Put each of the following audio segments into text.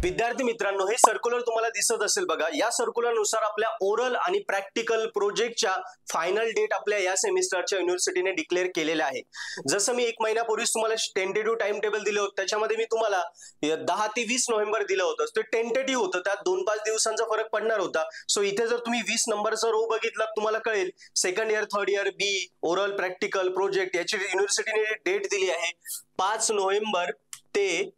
विद्यार्थी मित्रांनो, हे सर्क्युलर तुम्हाला दिसत असेल बघा। या सर्क्युलर नुसार आपल्या ओरल आणि प्रॅक्टिकल प्रोजेक्टच्या फायनल डेट आपल्या या सेमिस्टरच्या युनिव्हर्सिटीने डिक्लेअर केलेल्या आहे। जसं मी 1 महिन्यापूर्वीच तुम्हाला टेंटेटिव्ह टाइम टेबल दिले होते, त्याच्यामध्ये मी तुम्हाला 10 ते 20 नोव्हेंबर दिलं होतं। ते टेंटेटिव्ह होतं, त्यात 2-5 दिवसांचा फरक पडणार होता। सो इथे जर तुम्ही 20 नंबरचा रो बघितला तुम्हाला कळेल सेकंड इयर, थर्ड इयर, बी, ओरल, प्रॅक्टिकल, प्रोजेक्ट याची युनिव्हर्सिटीने डेट दिली आहे 5 नोव्हेंबर ते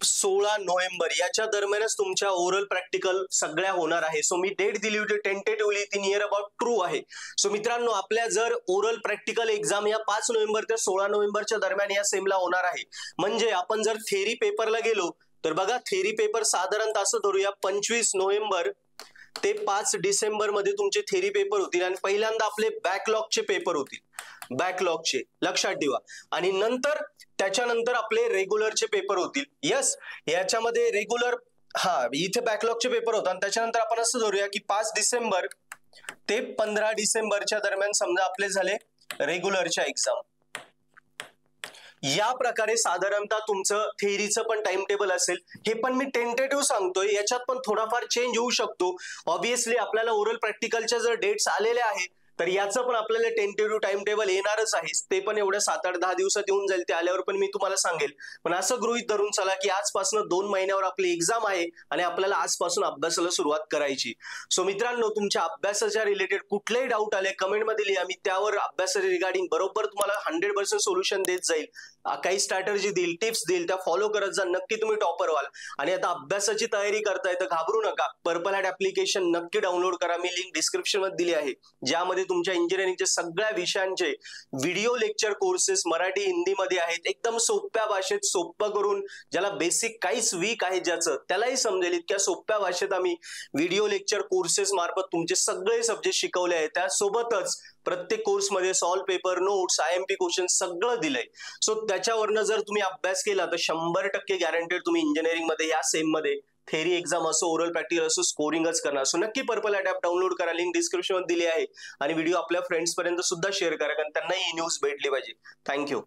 16 नोव्हेंबर याच्या दरम्यानच तुमच्या ओरल प्रॅक्टिकल सगळ्या होणार आहे। सो मी डेट दिली होती टेंटेटिव्हली, ती नियर अबाउट ट्रू आहे। सो मित्रांनो, आपल्या जर ओरल प्रॅक्टिकल एक्झाम या 5 नोव्हेंबर ते 16 नोव्हेंबरच्या दरम्यान या सेमला होणार आहे, म्हणजे आपण जर थेरी पेपरला गेलो तर बघा, थेरी पेपर साधारणतः असं धरूया 25 नोव्हेंबर ते 5 डिसेंबर मध्ये तुमचे थेरी पेपर होतील आणि पहिल्यांदा आपले बॅकलॉगचे पेपर होतील, बॅकलॉगचे लक्षात ठेवा। आणि नंतर त्याच्यानंतर आपले रेग्युलरचे पेपर होतील। यस, याच्यामध्ये रेग्युलर इथे बॅकलॉगचे पेपर होतात आणि त्याच्यानंतर आपण असं धरूया की 5 डिसेंबर ते 15 डिसेंबरच्या दरम्यान समजा आपले झाले रेग्युलरच्या एक्झाम। या प्रकारे साधारणतः तुमचं थेअरीचं पण टाइम टेबल असेल। हे पण मी टेंटेटिव्ह सांगतोय, याच्यात पण थोडाफार चेंज होऊ शकतो। ऑब्विसली आपल्याला ओरल प्रॅक्टिकलच्या जर डेट्स आलेल्या आहेत तर याचं पण आपल्याला टेंटेटिव्ह टाइम टेबल येणारच आहे। ते पण एवढ्या 7-8-10 दिवसात येऊन जाईल, ते आल्यावर पण मी तुम्हाला सांगेल। पण असं गृहीत धरून चला की आजपासून 2 महिन्यावर आपली एक्झाम आहे आणि आपल्याला आजपासून अभ्यासाला सुरुवात करायची। सो मित्रांनो, तुमच्या अभ्यासाच्या रिलेटेड कुठलेही डाऊट आले कमेंटमध्ये लिहा, मी त्यावर अभ्यासाच्या रिगार्डिंग बरोबर तुम्हाला 100% सोल्युशन देत जाईल। काही स्ट्रॅटेजी देईल, टिप्स देईल, त्या फॉलो करत जा, नक्की तुम्ही टॉपर व्हाल। आणि आता अभ्यासाची तयारी करताय तर घाबरू नका, पर्पल हॅट ऍप्लिकेशन नक्की डाउनलोड करा, मी लिंक डिस्क्रिप्शन मध्ये दिली आहे, ज्यामध्ये तुमच्या इंजिनिअरिंगच्या सगळ्या विषयांचे video lecture courses Marathi Hindi मध्ये आहेत। एकदम सोप्या भाषेत, सोपं करून, ज्याला बेसिक काहीच वीक आहे ज्याचं त्यालाही समजेल इतक्या सोप्या भाषेत आम्ही व्हिडिओ लेक्चर कोर्सेस मार्फत तुमचे सगळे सब्जेक्ट शिकवले आहेत। त्यासोबतच प्रत्येक कोर्समध्ये solve paper, notes, IMP question सगळं दिलंय। सो त्याच्यावरनं जर तुम्ही अभ्यास केला तर 100% गॅरंटेड तुम्ही इंजिनिअरिंग मध्ये या सेम मध्ये थेरी एक्झाम असो, ओरल प्रॅक्टिकल असो, स्कोरिंगच करणार। सो नक्की पर्पल हॅट ॲप डाउनलोड करा, लिंक डिस्क्रिप्शन मध्ये दिली आहे। आणि व्हिडिओ आपल्या फ्रेंड्स पर्यंत सुद्धा शेअर करा, कारण त्यांनाही ही न्यूज भेटली पाहिजे। थँक्यू।